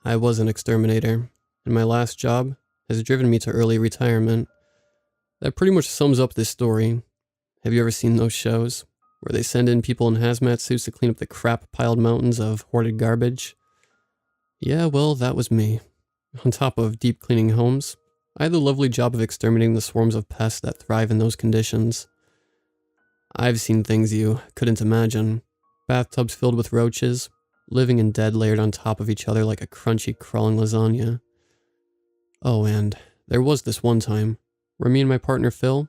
I was an exterminator, and my last job has driven me to early retirement. That pretty much sums up this story. Have you ever seen those shows where they send in people in hazmat suits to clean up the crap-piled mountains of hoarded garbage? Yeah, well, that was me. On top of deep cleaning homes, I had the lovely job of exterminating the swarms of pests that thrive in those conditions. I've seen things you couldn't imagine. Bathtubs filled with roaches, living and dead layered on top of each other like a crunchy, crawling lasagna. Oh, and there was this one time where me and my partner Phil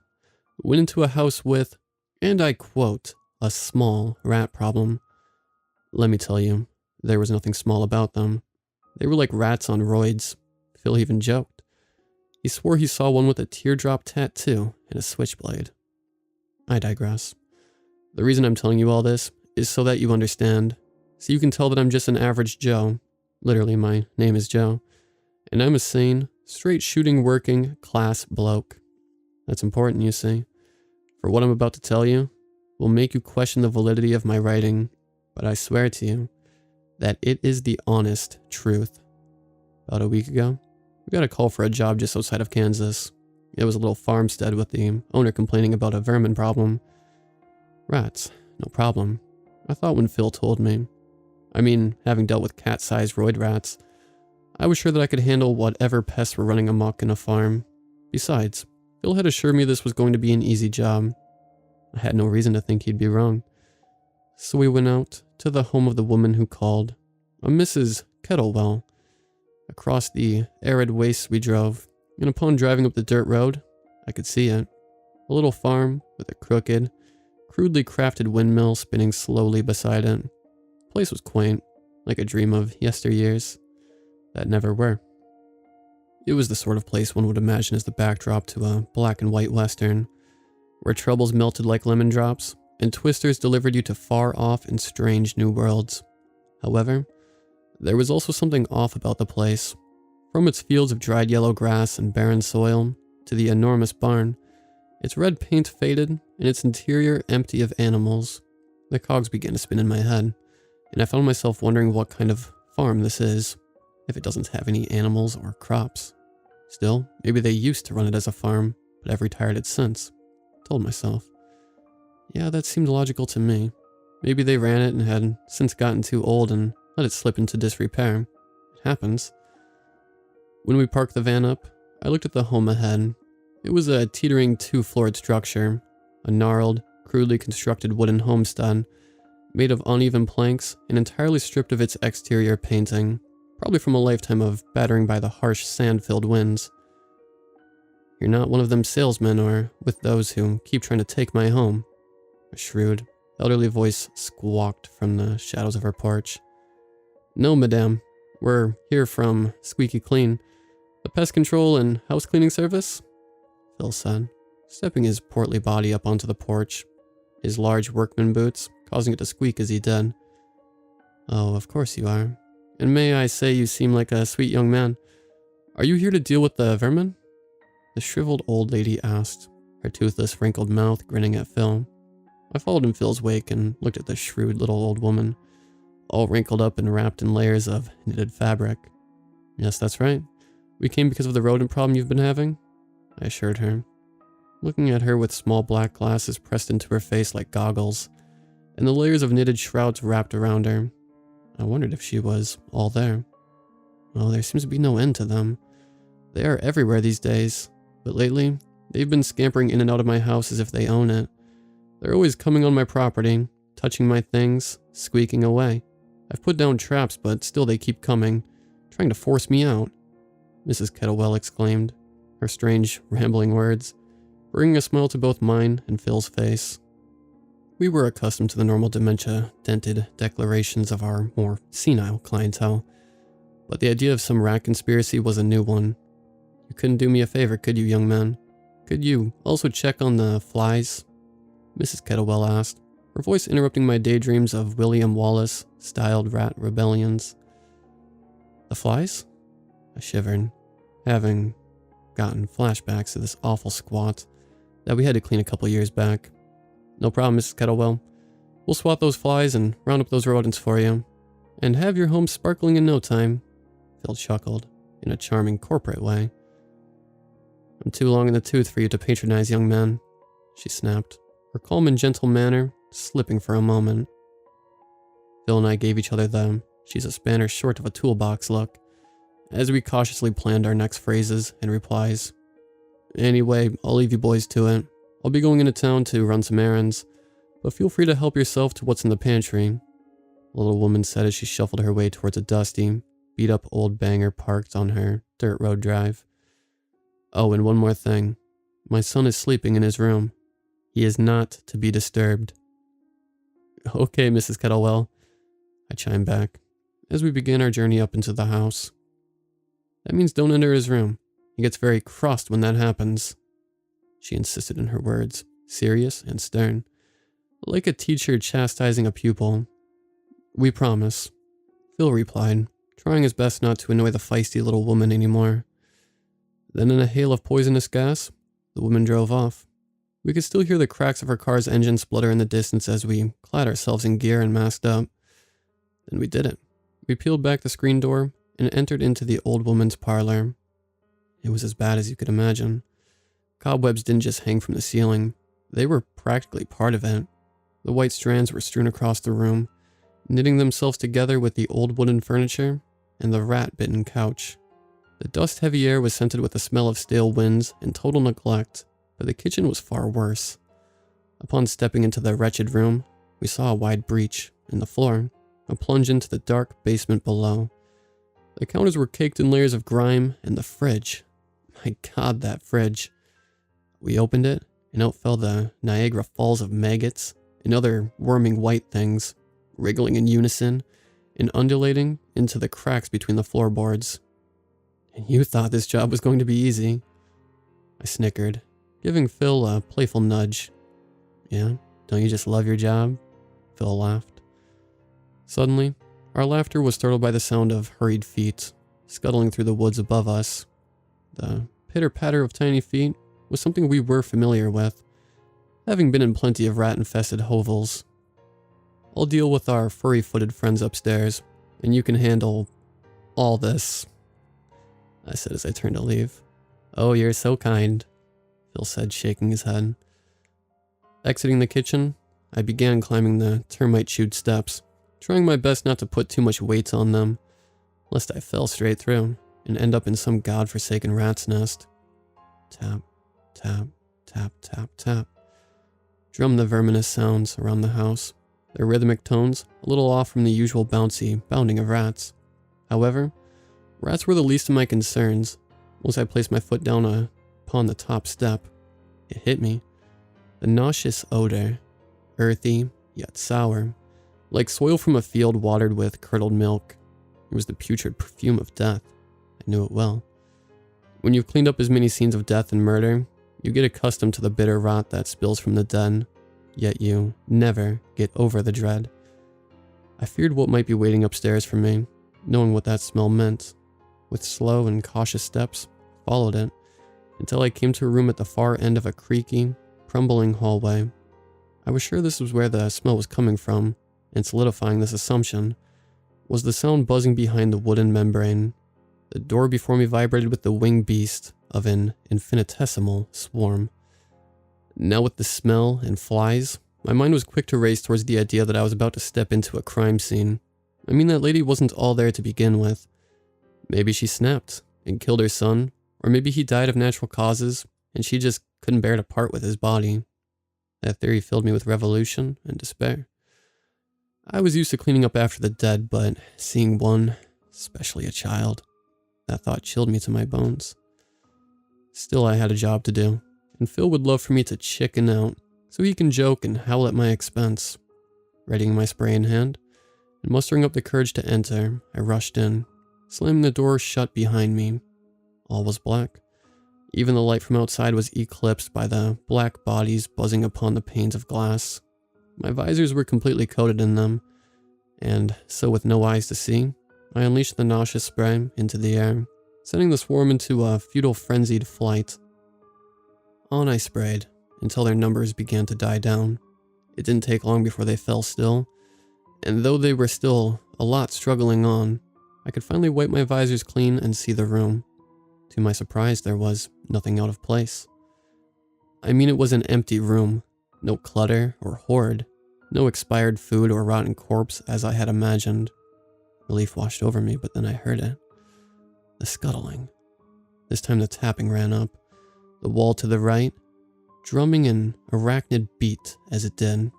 went into a house with, and I quote, a small rat problem. Let me tell you, there was nothing small about them. They were like rats on roids. Phil even joked. He swore he saw one with a teardrop tattoo and a switchblade. I digress. The reason I'm telling you all this is so that you understand, so you can tell that I'm just an average Joe. Literally, my name is Joe. And I'm a sane, straight shooting, working, class bloke. That's important, you see. For what I'm about to tell you will make you question the validity of my writing, but I swear to you that it is the honest truth. About a week ago, we got a call for a job just outside of Kansas. It was a little farmstead with the owner complaining about a vermin problem. Rats, no problem. I thought when Phil told me. I mean, having dealt with cat-sized roid rats, I was sure that I could handle whatever pests were running amok in a farm. Besides, Phil had assured me this was going to be an easy job. I had no reason to think he'd be wrong. So we went out to the home of the woman who called, a Mrs. Kettlewell. Across the arid wastes we drove, and upon driving up the dirt road, I could see it. A little farm with a crooked, crudely crafted windmill spinning slowly beside it. The place was quaint, like a dream of yesteryears that never were. It was the sort of place one would imagine as the backdrop to a black and white western, where troubles melted like lemon drops, and twisters delivered you to far off and strange new worlds. However, there was also something off about the place. From its fields of dried yellow grass and barren soil, to the enormous barn, its red paint faded, and its interior empty of animals. The cogs began to spin in my head, and I found myself wondering what kind of farm this is, if it doesn't have any animals or crops. Still, maybe they used to run it as a farm, but have retired it since. I told myself. Yeah, that seemed logical to me. Maybe they ran it and had since gotten too old and let it slip into disrepair. It happens. When we parked the van up, I looked at the home ahead. It was a teetering two-floored structure, a gnarled, crudely constructed wooden homestead, made of uneven planks and entirely stripped of its exterior painting, probably from a lifetime of battering by the harsh sand-filled winds. You're not one of them salesmen or with those who keep trying to take my home. A shrewd, elderly voice squawked from the shadows of her porch. No, madame. We're here from Squeaky Clean, the Pest Control and House Cleaning Service, Phil said, stepping his portly body up onto the porch, his large workman boots causing it to squeak as he did. Oh, of course you are. And may I say you seem like a sweet young man. Are you here to deal with the vermin? The shriveled old lady asked, her toothless, wrinkled mouth grinning at Phil. I followed in Phil's wake and looked at the shrewd little old woman, all wrinkled up and wrapped in layers of knitted fabric. Yes, that's right. We came because of the rodent problem you've been having, I assured her, looking at her with small black glasses pressed into her face like goggles, and the layers of knitted shrouds wrapped around her. I wondered if she was all there. Well, there seems to be no end to them. They are everywhere these days, but lately, they've been scampering in and out of my house as if they own it. They're always coming on my property, touching my things, squeaking away. I've put down traps, but still they keep coming, trying to force me out, Mrs. Kettlewell exclaimed, her strange, rambling words, bringing a smile to both mine and Phil's face. We were accustomed to the normal dementia-dented declarations of our more senile clientele, but the idea of some rat conspiracy was a new one. You couldn't do me a favor, could you, young man? Could you also check on the flies? Mrs. Kettlewell asked, her voice interrupting my daydreams of William Wallace-styled rat rebellions. The flies? I shivered, having gotten flashbacks to this awful squat that we had to clean a couple years back. No problem, Mrs. Kettlewell. We'll swat those flies and round up those rodents for you, and have your home sparkling in no time. Phil chuckled, in a charming corporate way. I'm too long in the tooth for you to patronize, young man, she snapped, her calm and gentle manner slipping for a moment. Phil and I gave each other the she's a spanner short of a toolbox look, as we cautiously planned our next phrases and replies. Anyway, I'll leave you boys to it. I'll be going into town to run some errands, but feel free to help yourself to what's in the pantry, the little woman said as she shuffled her way towards a dusty, beat-up old banger parked on her dirt road drive. Oh, and one more thing. My son is sleeping in his room. He is not to be disturbed. Okay, Mrs. Kettlewell, I chimed back, as we began our journey up into the house. That means don't enter his room. He gets very crossed when that happens, she insisted in her words, serious and stern, like a teacher chastising a pupil. We promise, Phil replied, trying his best not to annoy the feisty little woman anymore. Then in a hail of poisonous gas, the woman drove off. We could still hear the cracks of her car's engine splutter in the distance as we clad ourselves in gear and masked up. Then we did it. We peeled back the screen door and entered into the old woman's parlor. It was as bad as you could imagine. Cobwebs didn't just hang from the ceiling. They were practically part of it. The white strands were strewn across the room, knitting themselves together with the old wooden furniture and the rat-bitten couch. The dust-heavy air was scented with the smell of stale winds and total neglect, but the kitchen was far worse. Upon stepping into the wretched room, we saw a wide breach in the floor, a plunge into the dark basement below. The counters were caked in layers of grime, and the fridge. My God, that fridge. We opened it, and out fell the Niagara Falls of maggots and other worming white things, wriggling in unison and undulating into the cracks between the floorboards. And you thought this job was going to be easy, I snickered, giving Phil a playful nudge. Yeah, don't you just love your job? Phil laughed. Suddenly, our laughter was startled by the sound of hurried feet, scuttling through the woods above us. The pitter-patter of tiny feet was something we were familiar with, having been in plenty of rat-infested hovels. I'll deal with our furry-footed friends upstairs, and you can handle all this, I said as I turned to leave. Oh, you're so kind, Phil said, shaking his head. Exiting the kitchen, I began climbing the termite-chewed steps, trying my best not to put too much weight on them, lest I fell straight through and end up in some godforsaken rat's nest. Tap, tap, tap, tap, tap. Drummed the verminous sounds around the house, their rhythmic tones a little off from the usual bouncy bounding of rats. However, rats were the least of my concerns. Once I placed my foot down upon the top step, it hit me. The nauseous odor, earthy yet sour, like soil from a field watered with curdled milk. It was the putrid perfume of death. I knew it well. When you've cleaned up as many scenes of death and murder, you get accustomed to the bitter rot that spills from the den, yet you never get over the dread. I feared what might be waiting upstairs for me, knowing what that smell meant. With slow and cautious steps, I followed it, until I came to a room at the far end of a creaky, crumbling hallway. I was sure this was where the smell was coming from, and solidifying this assumption was the sound buzzing behind the wooden membrane. The door before me vibrated with the winged beast of an infinitesimal swarm. Now with the smell and flies, my mind was quick to race towards the idea that I was about to step into a crime scene. I mean, that lady wasn't all there to begin with. Maybe she snapped and killed her son, or maybe he died of natural causes and she just couldn't bear to part with his body. That theory filled me with revolution and despair. I was used to cleaning up after the dead, but seeing one, especially a child, that thought chilled me to my bones. Still, I had a job to do, and Phil would love for me to chicken out so he can joke and howl at my expense. Readying my spray in hand, and mustering up the courage to enter, I rushed in, slamming the door shut behind me. All was black. Even the light from outside was eclipsed by the black bodies buzzing upon the panes of glass. My visors were completely coated in them, and so with no eyes to see, I unleashed the nauseous spray into the air, sending the swarm into a futile frenzied flight. On I sprayed, until their numbers began to die down. It didn't take long before they fell still, and though they were still a lot struggling on, I could finally wipe my visors clean and see the room. To my surprise, there was nothing out of place. I mean, it was an empty room. No clutter or hoard. No expired food or rotten corpse as I had imagined. Relief washed over me, but then I heard it. The scuttling. This time the tapping ran up. The wall to the right, drumming an arachnid beat as it did.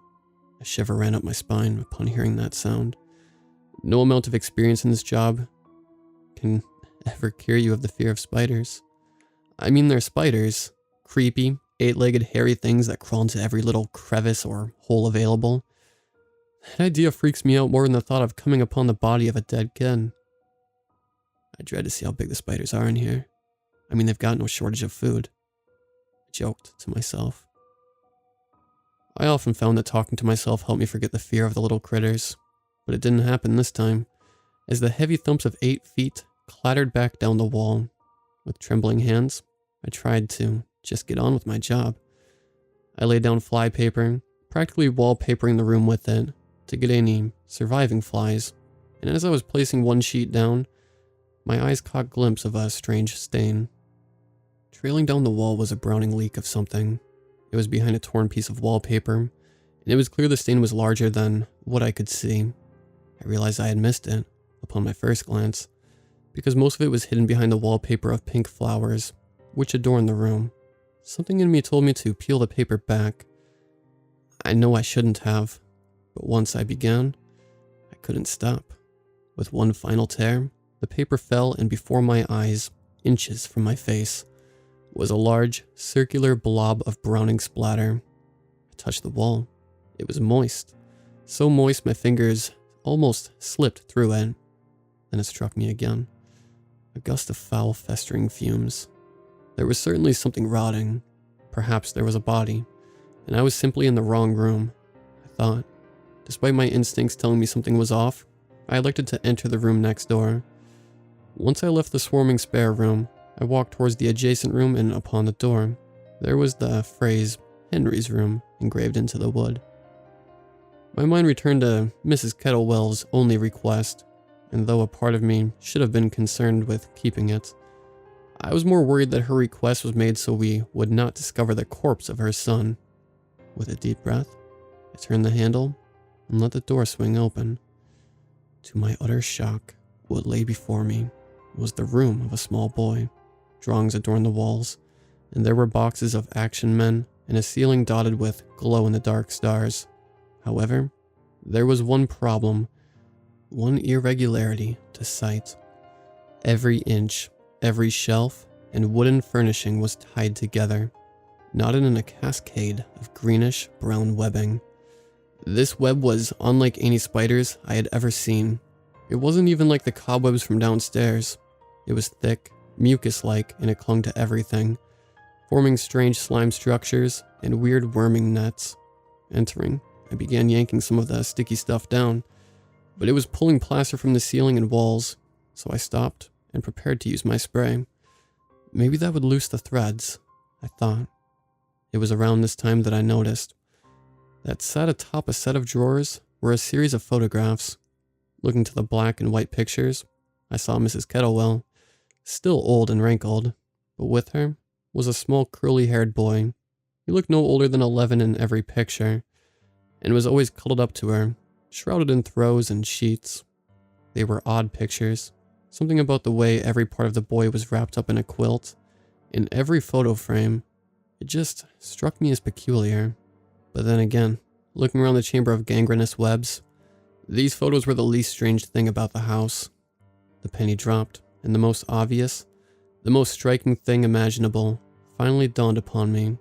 A shiver ran up my spine upon hearing that sound. No amount of experience in this job can ever cure you of the fear of spiders. I mean, they're spiders. Creepy, 8-legged hairy things that crawl into every little crevice or hole available. That idea freaks me out more than the thought of coming upon the body of a dead kid. I dread to see how big the spiders are in here. I mean, they've got no shortage of food. I joked to myself. I often found that talking to myself helped me forget the fear of the little critters, but it didn't happen this time, as the heavy thumps of 8 feet clattered back down the wall. With trembling hands, I tried to just get on with my job. I laid down flypaper, practically wallpapering the room with it, to get any surviving flies, and as I was placing one sheet down, my eyes caught a glimpse of a strange stain. Trailing down the wall was a browning leak of something. It was behind a torn piece of wallpaper, and it was clear the stain was larger than what I could see. I realized I had missed it, upon my first glance, because most of it was hidden behind the wallpaper of pink flowers, which adorned the room. Something in me told me to peel the paper back. I know I shouldn't have, but once I began, I couldn't stop. With one final tear, the paper fell, and before my eyes, inches from my face, was a large, circular blob of browning splatter. I touched the wall. It was moist. So moist my fingers almost slipped through it. Then it struck me again. A gust of foul, festering fumes. There was certainly something rotting. Perhaps there was a body, and I was simply in the wrong room, I thought. Despite my instincts telling me something was off, I elected to enter the room next door. Once I left the swarming spare room, I walked towards the adjacent room, and upon the door, there was the phrase, Henry's room, engraved into the wood. My mind returned to Mrs. Kettlewell's only request, and though a part of me should have been concerned with keeping it, I was more worried that her request was made so we would not discover the corpse of her son. With a deep breath, I turned the handle and let the door swing open. To my utter shock, what lay before me was the room of a small boy. Drawings adorned the walls, and there were boxes of action men and a ceiling dotted with glow-in-the-dark stars. However, there was one problem, one irregularity to sight. Every inch, every shelf, and wooden furnishing was tied together, knotted in a cascade of greenish-brown webbing. This web was unlike any spiders I had ever seen. It wasn't even like the cobwebs from downstairs. It was thick, mucus-like, and it clung to everything, forming strange slime structures and weird worming nets. Entering, I began yanking some of the sticky stuff down, but it was pulling plaster from the ceiling and walls, so I stopped and prepared to use my spray. Maybe that would loose the threads, I thought. It was around this time that I noticed that sat atop a set of drawers were a series of photographs. Looking to the black and white pictures, I saw Mrs. Kettlewell, still old and wrinkled, but with her was a small curly-haired boy. He looked no older than 11 in every picture, and was always cuddled up to her, shrouded in throws and sheets. They were odd pictures. Something about the way every part of the boy was wrapped up in a quilt, in every photo frame. It just struck me as peculiar. But then again, looking around the chamber of gangrenous webs, these photos were the least strange thing about the house. The penny dropped, and the most obvious, the most striking thing imaginable finally dawned upon me.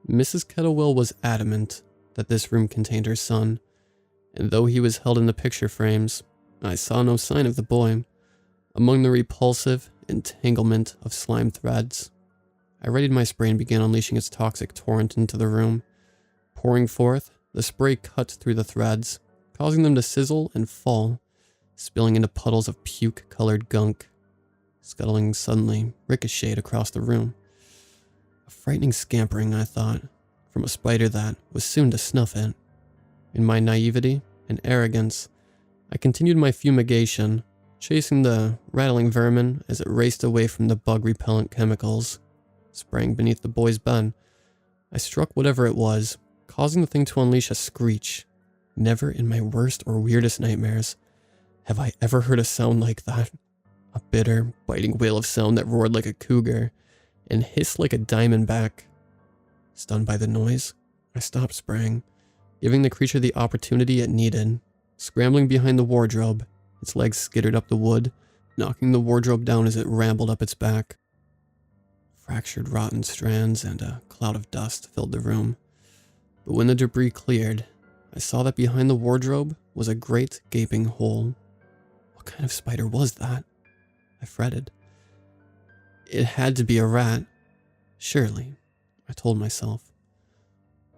Mrs. Kettlewell was adamant that this room contained her son, and though he was held in the picture frames, I saw no sign of the boy among the repulsive entanglement of slime threads. I readied my spray and began unleashing its toxic torrent into the room. Pouring forth, the spray cut through the threads, causing them to sizzle and fall, spilling into puddles of puke-colored gunk. Scuttling suddenly, ricocheted across the room. A frightening scampering, I thought, from a spider that was soon to snuff it. In my naivety and arrogance, I continued my fumigation, chasing the rattling vermin as it raced away from the bug-repellent chemicals. Sprang beneath the boy's bed. I struck whatever it was, causing the thing to unleash a screech. Never in my worst or weirdest nightmares have I ever heard a sound like that. A bitter, biting wail of sound that roared like a cougar and hissed like a diamondback. Stunned by the noise, I stopped spraying, giving the creature the opportunity it needed. Scrambling behind the wardrobe, its legs skittered up the wood, knocking the wardrobe down as it rambled up its back. Fractured, rotten strands and a cloud of dust filled the room. But when the debris cleared, I saw that behind the wardrobe was a great gaping hole. What kind of spider was that? I fretted. It had to be a rat. Surely, I told myself.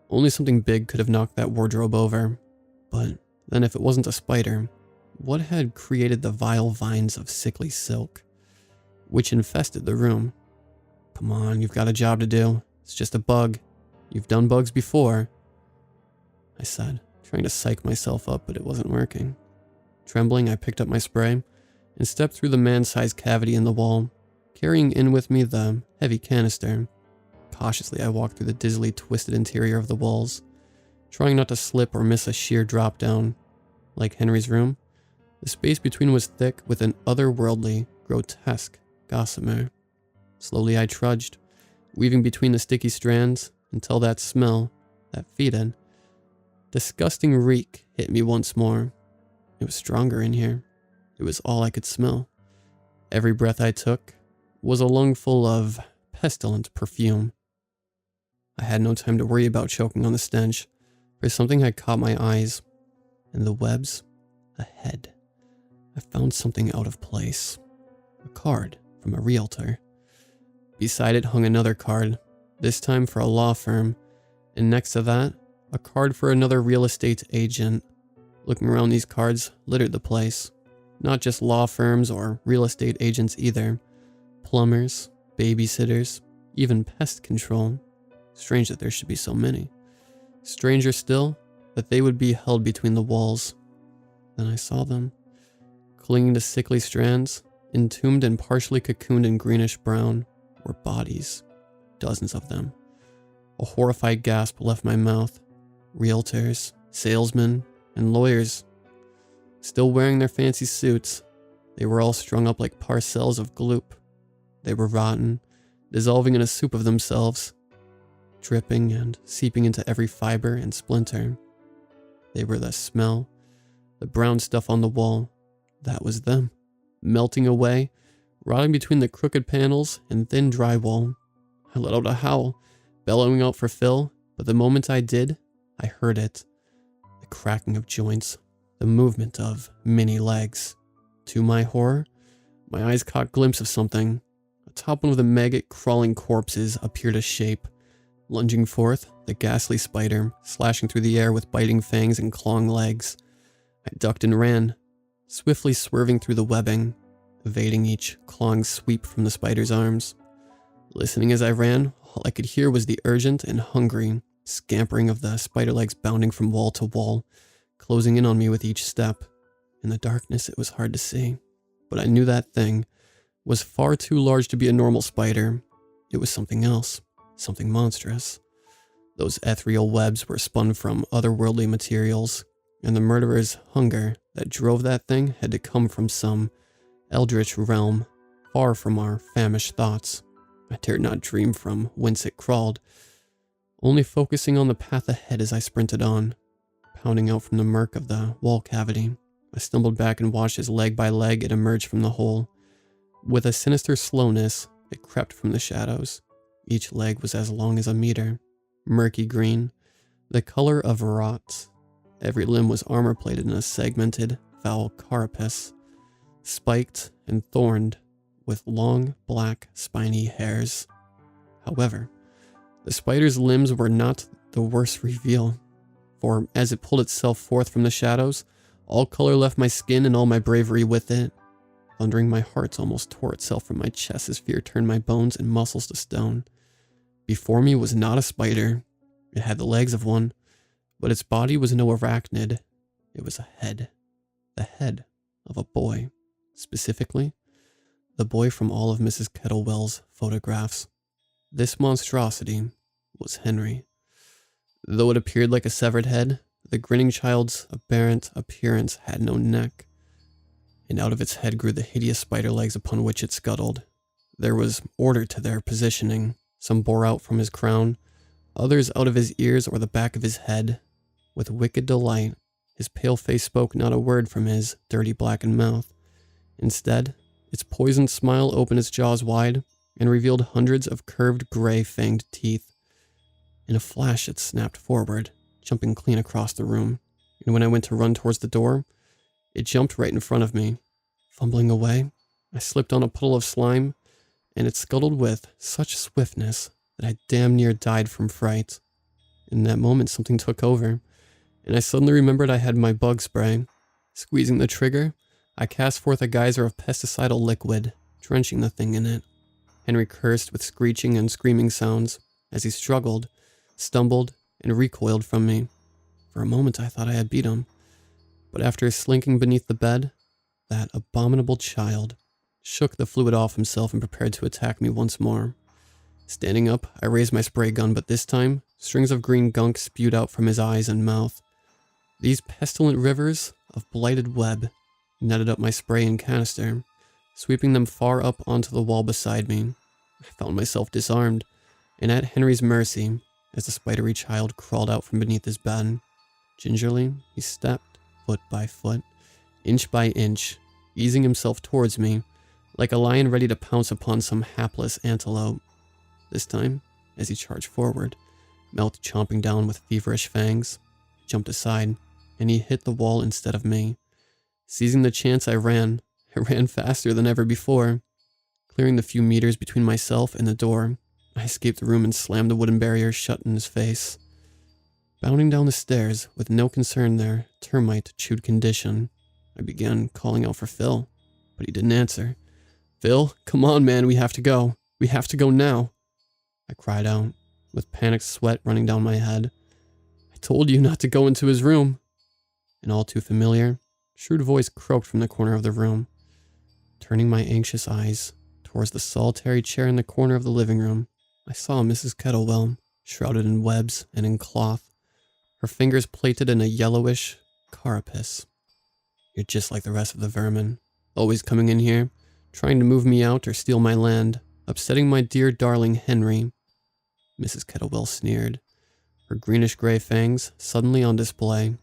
Only something big could have knocked that wardrobe over. But then if it wasn't a spider, what had created the vile vines of sickly silk, which infested the room? Come on, you've got a job to do. It's just a bug. You've done bugs before, I said, trying to psych myself up, but it wasn't working. Trembling, I picked up my spray and stepped through the man-sized cavity in the wall, carrying in with me the heavy canister. Cautiously, I walked through the dizzily twisted interior of the walls, trying not to slip or miss a sheer drop down. Like Henry's room, the space between was thick with an otherworldly, grotesque gossamer. Slowly I trudged, weaving between the sticky strands until that smell, that fetid, disgusting reek hit me once more. It was stronger in here. It was all I could smell. Every breath I took was a lungful of pestilent perfume. I had no time to worry about choking on the stench, for something had caught my eyes. In the webs, a head. I found something out of place. A card from a realtor. Beside it hung another card, this time for a law firm, and next to that, a card for another real estate agent. Looking around, these cards littered the place. Not just law firms or real estate agents either. Plumbers, babysitters, even pest control. Strange that there should be so many. Stranger still, that they would be held between the walls. Then I saw them, clinging to sickly strands, entombed and partially cocooned in greenish brown, were bodies, dozens of them. A horrified gasp left my mouth. Realtors, salesmen, and lawyers, still wearing their fancy suits. They were all strung up like parcels of gloop. They were rotten, dissolving in a soup of themselves, dripping and seeping into every fiber and splinter. They were the smell, the brown stuff on the wall. That was them, melting away, rotting between the crooked panels and thin drywall. I let out a howl, bellowing out for Phil, but the moment I did, I heard it. The cracking of joints, the movement of many legs. To my horror, my eyes caught a glimpse of something. Atop one of the maggot-crawling corpses appeared a shape. Lunging forth, the ghastly spider, slashing through the air with biting fangs and clawing legs. I ducked and ran, swiftly swerving through the webbing, evading each clawing sweep from the spider's arms. Listening as I ran, all I could hear was the urgent and hungry scampering of the spider legs bounding from wall to wall, closing in on me with each step. In the darkness, it was hard to see, but I knew that thing was far too large to be a normal spider. It was something else, something monstrous. Those ethereal webs were spun from otherworldly materials, and the murderer's hunger that drove that thing had to come from some eldritch realm, far from our famished thoughts. I dared not dream from whence it crawled, only focusing on the path ahead as I sprinted on. Pounding out from the murk of the wall cavity, I stumbled back and watched as leg by leg it emerged from the hole. With a sinister slowness, it crept from the shadows. Each leg was as long as a meter, murky green, the color of rot. Every limb was armor-plated in a segmented, foul carapace, spiked and thorned, with long, black, spiny hairs. However, the spider's limbs were not the worst reveal, for as it pulled itself forth from the shadows, all color left my skin and all my bravery with it. Thundering, my heart almost tore itself from my chest as fear turned my bones and muscles to stone. Before me was not a spider. It had the legs of one, but its body was no arachnid. It was a head. The head of a boy. Specifically, the boy from all of Mrs. Kettlewell's photographs. This monstrosity was Henry. Though it appeared like a severed head, the grinning child's aberrant appearance had no neck, and out of its head grew the hideous spider legs upon which it scuttled. There was order to their positioning. Some bore out from his crown, others out of his ears or the back of his head. With wicked delight, his pale face spoke not a word from his dirty blackened mouth. Instead, its poisoned smile opened its jaws wide and revealed hundreds of curved gray fanged teeth. In a flash it snapped forward, jumping clean across the room, and when I went to run towards the door, it jumped right in front of me. Fumbling away, I slipped on a puddle of slime, and it scuttled with such swiftness that I damn near died from fright. In that moment something took over, and I suddenly remembered I had my bug spray. Squeezing the trigger, I cast forth a geyser of pesticidal liquid, drenching the thing in it. Henry cursed with screeching and screaming sounds as he struggled, stumbled, and recoiled from me. For a moment I thought I had beat him, but after slinking beneath the bed, that abominable child shook the fluid off himself and prepared to attack me once more. Standing up, I raised my spray gun, but this time, strings of green gunk spewed out from his eyes and mouth. These pestilent rivers of blighted web netted up my spray and canister, sweeping them far up onto the wall beside me. I found myself disarmed and at Henry's mercy as the spidery child crawled out from beneath his bed. Gingerly, he stepped, foot by foot, inch by inch, easing himself towards me, like a lion ready to pounce upon some hapless antelope. This time, as he charged forward, mouth chomping down with feverish fangs, he jumped aside, and he hit the wall instead of me. Seizing the chance, I ran faster than ever before. Clearing the few meters between myself and the door, I escaped the room and slammed the wooden barrier shut in his face. Bounding down the stairs, with no concern their termite-chewed condition, I began calling out for Phil, but he didn't answer. "Phil, come on, man, we have to go. We have to go now," I cried out, with panicked sweat running down my head. "I told you not to go into his room." An all too familiar, shrewd voice croaked from the corner of the room. Turning my anxious eyes towards the solitary chair in the corner of the living room, I saw Mrs. Kettlewell, shrouded in webs and in cloth, her fingers plaited in a yellowish carapace. "You're just like the rest of the vermin, always coming in here, trying to move me out or steal my land, upsetting my dear darling Henry," Mrs. Kettlewell sneered, her greenish-gray fangs suddenly on display.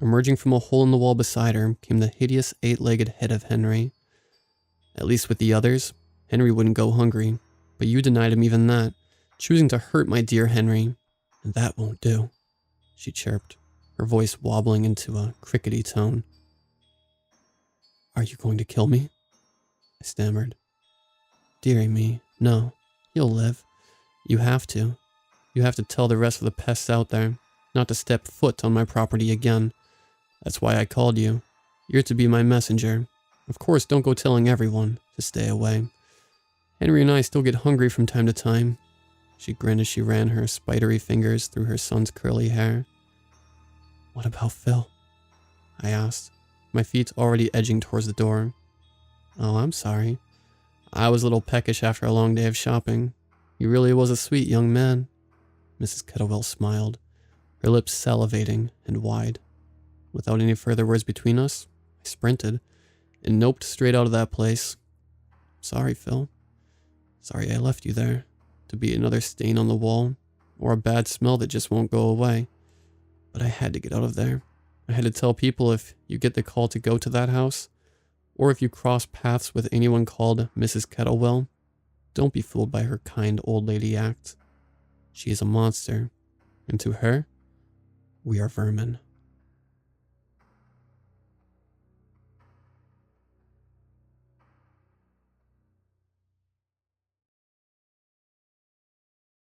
Emerging from a hole in the wall beside her came the hideous eight-legged head of Henry. "At least with the others, Henry wouldn't go hungry, but you denied him even that, choosing to hurt my dear Henry, and that won't do," she chirped, her voice wobbling into a crickety tone. "Are you going to kill me?" I stammered. "Dearie me, no. You'll live. You have to. You have to tell the rest of the pests out there not to step foot on my property again. That's why I called you. You're to be my messenger. Of course, don't go telling everyone to stay away. Henry and I still get hungry from time to time." She grinned as she ran her spidery fingers through her son's curly hair. "What about Phil?" I asked, my feet already edging towards the door. "Oh, I'm sorry. I was a little peckish after a long day of shopping. He really was a sweet young man." Mrs. Kettlewell smiled, her lips salivating and wide. Without any further words between us, I sprinted and noped straight out of that place. "Sorry, Phil. Sorry I left you there, to be another stain on the wall, or a bad smell that just won't go away. But I had to get out of there. I had to tell people if you get the call to go to that house, or if you cross paths with anyone called Mrs. Kettlewell, don't be fooled by her kind old lady act. She is a monster, and to her, we are vermin."